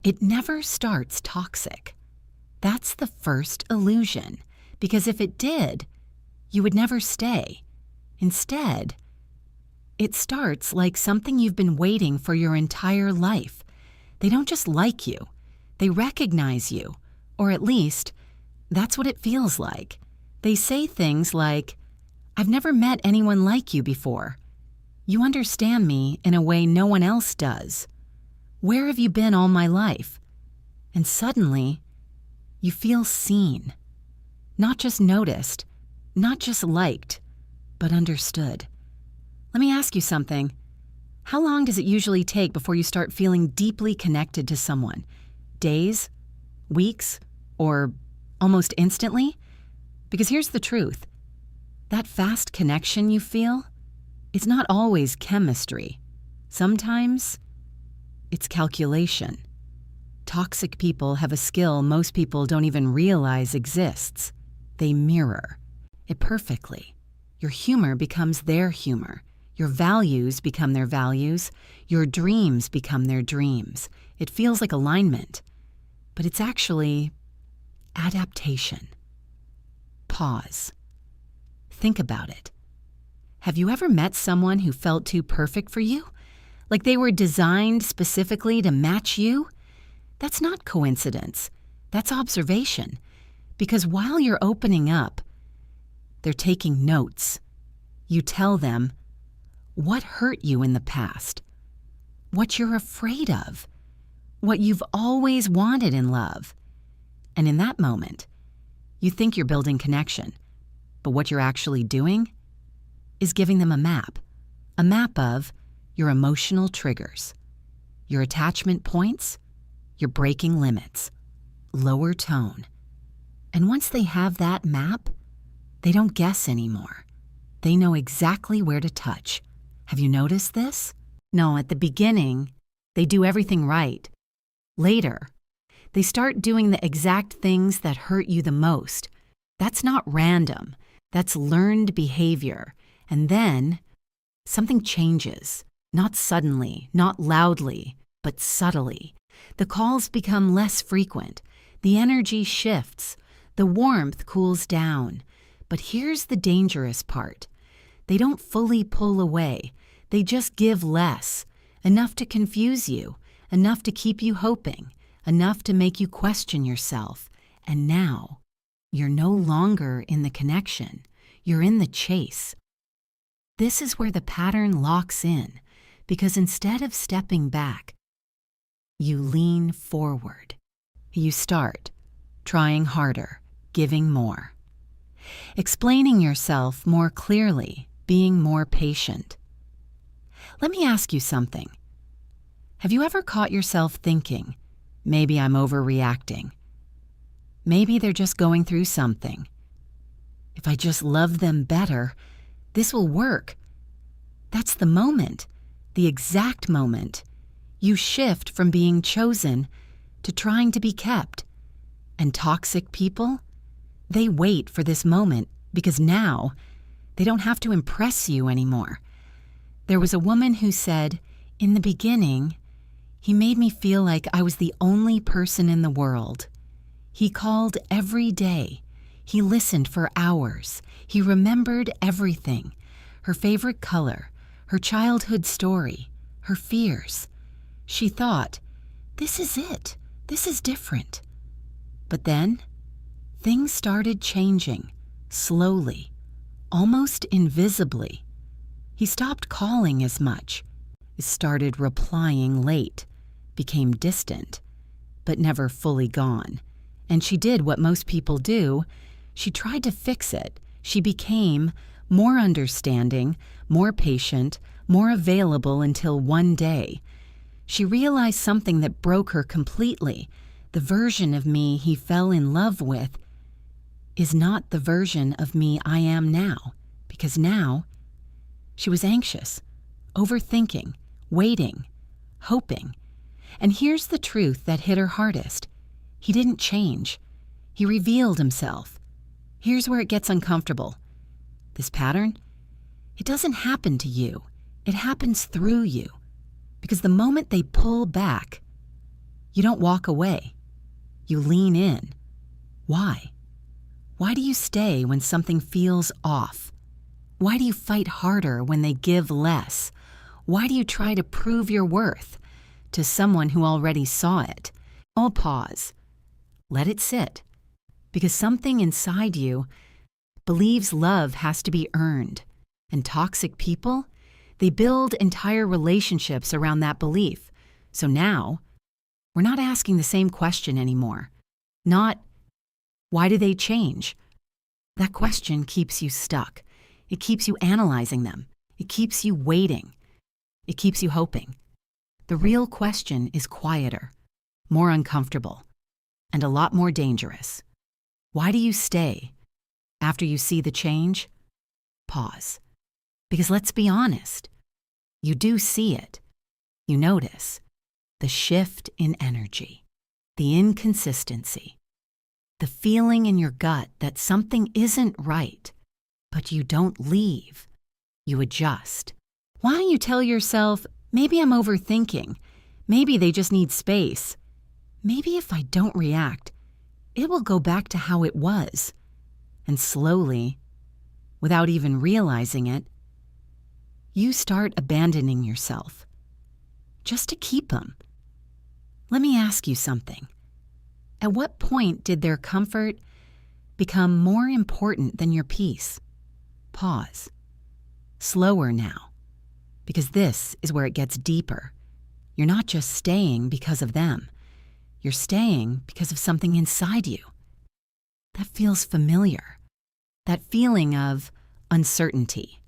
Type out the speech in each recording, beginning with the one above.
It never starts toxic. That's the first illusion, because if it did, you would never stay. Instead, it starts like something you've been waiting for your entire life. They don't just like you, they recognize you, or at least, that's what it feels like. They say things like, "I've never met anyone like you before. You understand me in a way no one else does. Where have you been all my life?" And suddenly, you feel seen. Not just noticed, not just liked, but understood. Let me ask you something. How long does it usually take before you start feeling deeply connected to someone? Days? Weeks? Or almost instantly? Because here's the truth. That fast connection you feel, it's not always chemistry. Sometimes, it's calculation. Toxic people have a skill most people don't even realize exists. They mirror it perfectly. Your humor becomes their humor. Your values become their values. Your dreams become their dreams. It feels like alignment, but it's actually adaptation. Pause. Think about it. Have you ever met someone who felt too perfect for you? Like they were designed specifically to match you? That's not coincidence. That's observation. Because while you're opening up, they're taking notes. You tell them what hurt you in the past, what you're afraid of, what you've always wanted in love. And in that moment, you think you're building connection. But what you're actually doing is giving them a map of your emotional triggers, your attachment points, your breaking limits, lower tone. And once they have that map, they don't guess anymore. They know exactly where to touch. Have you noticed this? No, at the beginning, they do everything right. Later, they start doing the exact things that hurt you the most. That's not random. That's learned behavior. And then, something changes. Not suddenly, not loudly, but subtly. The calls become less frequent. The energy shifts. The warmth cools down. But here's the dangerous part. They don't fully pull away. They just give less. Enough to confuse you. Enough to keep you hoping. Enough to make you question yourself. And now, you're no longer in the connection. You're in the chase. This is where the pattern locks in, because instead of stepping back, you lean forward. You start trying harder, giving more, explaining yourself more clearly, being more patient. Let me ask you something. Have you ever caught yourself thinking, maybe I'm overreacting? Maybe they're just going through something. If I just love them better, this will work. That's the moment, the exact moment. You shift from being chosen to trying to be kept. And toxic people, they wait for this moment because now they don't have to impress you anymore. There was a woman who said, "In the beginning, he made me feel like I was the only person in the world. He called every day. He listened for hours. He remembered everything. Her favorite color, her childhood story, her fears. She thought, this is it. This is different." But then, things started changing, slowly, almost invisibly. He stopped calling as much, started replying late, became distant, but never fully gone. And she did what most people do. She tried to fix it. She became more understanding, more patient, more available until one day, she realized something that broke her completely. The version of me he fell in love with is not the version of me I am now, because now she was anxious, overthinking, waiting, hoping. And here's the truth that hit her hardest. He didn't change. He revealed himself. Here's where it gets uncomfortable. This pattern, it doesn't happen to you. It happens through you. Because the moment they pull back, You don't walk away. You lean in. Why? Why do you stay when something feels off? Why do you fight harder when they give less? Why do you try to prove your worth to someone who already saw it? Oh, pause. Let it sit. Because something inside you believes love has to be earned. And toxic people, they build entire relationships around that belief. So now, we're not asking the same question anymore. Not, why do they change? That question keeps you stuck. It keeps you analyzing them. It keeps you waiting. It keeps you hoping. The real question is quieter, more uncomfortable, and a lot more dangerous. Why do you stay after you see the change? Pause. Because let's be honest, you do see it. You notice the shift in energy, the inconsistency, the feeling in your gut that something isn't right, but you don't leave. You adjust. Why don't you tell yourself, maybe I'm overthinking. Maybe they just need space. Maybe if I don't react, it will go back to how it was. And slowly, without even realizing it, you start abandoning yourself just to keep them. Let me ask you something. At what point did their comfort become more important than your peace? Pause. Slower now, because this is where it gets deeper. You're not just staying because of them. You're staying because of something inside you. That feels familiar. That feeling of uncertainty.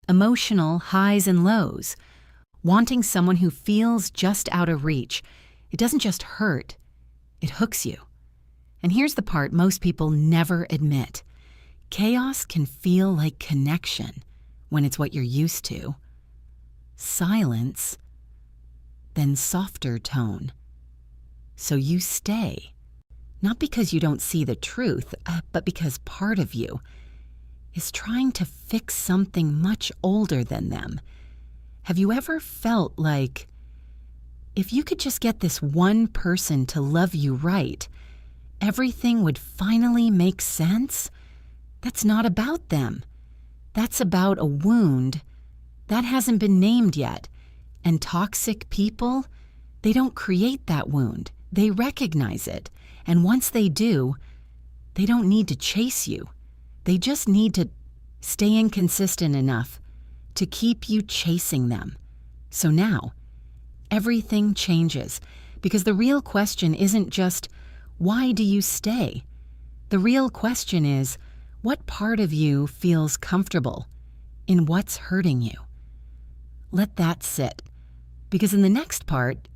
Emotional highs and lows. Wanting someone who feels just out of reach. It doesn't just hurt, it hooks you. And here's the part most people never admit. Chaos can feel like connection when it's what you're used to. Silence, then softer tone. So you stay, not because you don't see the truth, but because part of you is trying to fix something much older than them. Have you ever felt like, if you could just get this one person to love you right, everything would finally make sense? That's not about them. That's about a wound that hasn't been named yet. And toxic people, they don't create that wound. They recognize it. And once they do, they don't need to chase you. They just need to stay inconsistent enough to keep you chasing them. So now, everything changes, because the real question isn't just, why do you stay? The real question is, what part of you feels comfortable in what's hurting you? Let that sit, because in the next part,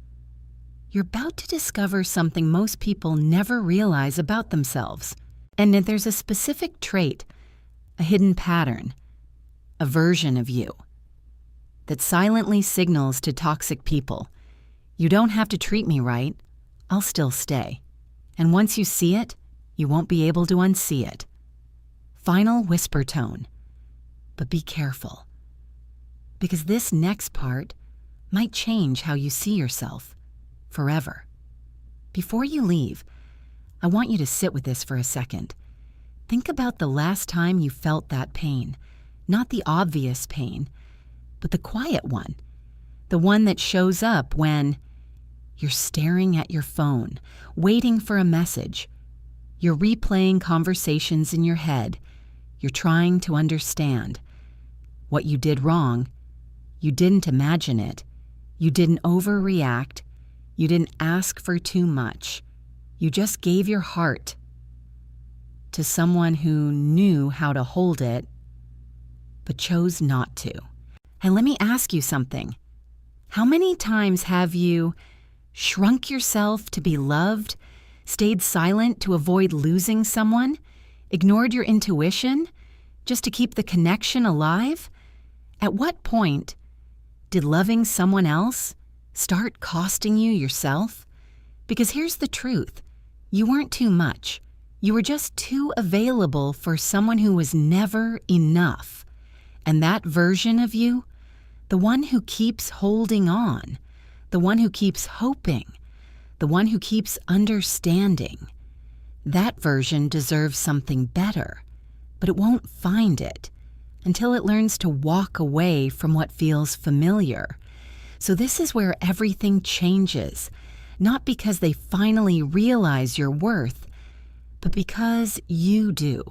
you're about to discover something most people never realize about themselves. And that there's a specific trait, a hidden pattern, a version of you that silently signals to toxic people, you don't have to treat me right, I'll still stay. And once you see it, you won't be able to unsee it. Final whisper tone, but be careful, because this next part might change how you see yourself forever. Before you leave, I want you to sit with this for a second. Think about the last time you felt that pain, not the obvious pain, but the quiet one, the one that shows up when you're staring at your phone, waiting for a message. You're replaying conversations in your head. You're trying to understand what you did wrong. You didn't imagine it. You didn't overreact. You didn't ask for too much. You just gave your heart to someone who knew how to hold it, but chose not to. And let me ask you something. How many times have you shrunk yourself to be loved, stayed silent to avoid losing someone, ignored your intuition just to keep the connection alive? At what point did loving someone else start costing you yourself? Because here's the truth. You weren't too much. You were just too available for someone who was never enough. And that version of you, the one who keeps holding on, the one who keeps hoping, the one who keeps understanding. That version deserves something better, but it won't find it until it learns to walk away from what feels familiar. So this is where everything changes, not because they finally realize your worth, but because you do.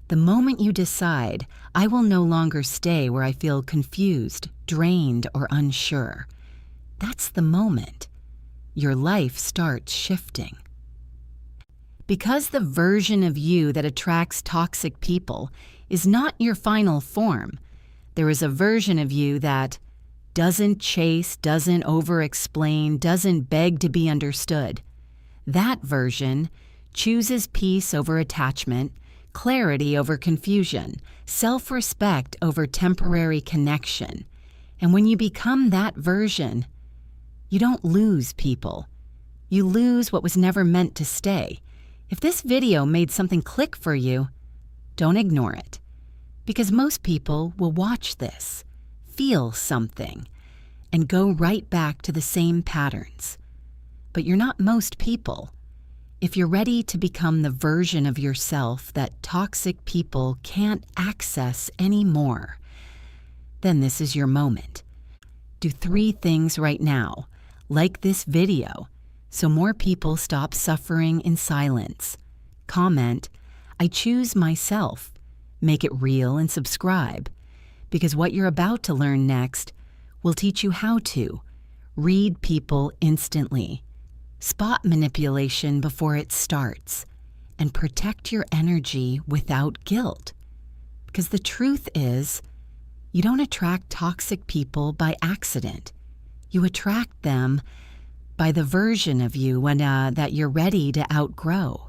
The moment you decide, I will no longer stay where I feel confused, drained, or unsure, that's the moment your life starts shifting. Because the version of you that attracts toxic people is not your final form, there is a version of you that doesn't chase, doesn't over-explain, doesn't beg to be understood. That version chooses peace over attachment, clarity over confusion, self-respect over temporary connection. And when you become that version, you don't lose people. You lose what was never meant to stay. If this video made something click for you, don't ignore it. Because most people will watch this, feel something, and go right back to the same patterns. But you're not most people. If you're ready to become the version of yourself that toxic people can't access anymore, then this is your moment. Do 3 things right now, like this video, so more people stop suffering in silence. Comment, I choose myself. Make it real and subscribe, because what you're about to learn next will teach you how to read people instantly, spot manipulation before it starts, and protect your energy without guilt. Because the truth is, you don't attract toxic people by accident. You attract them by the version of you that you're ready to outgrow.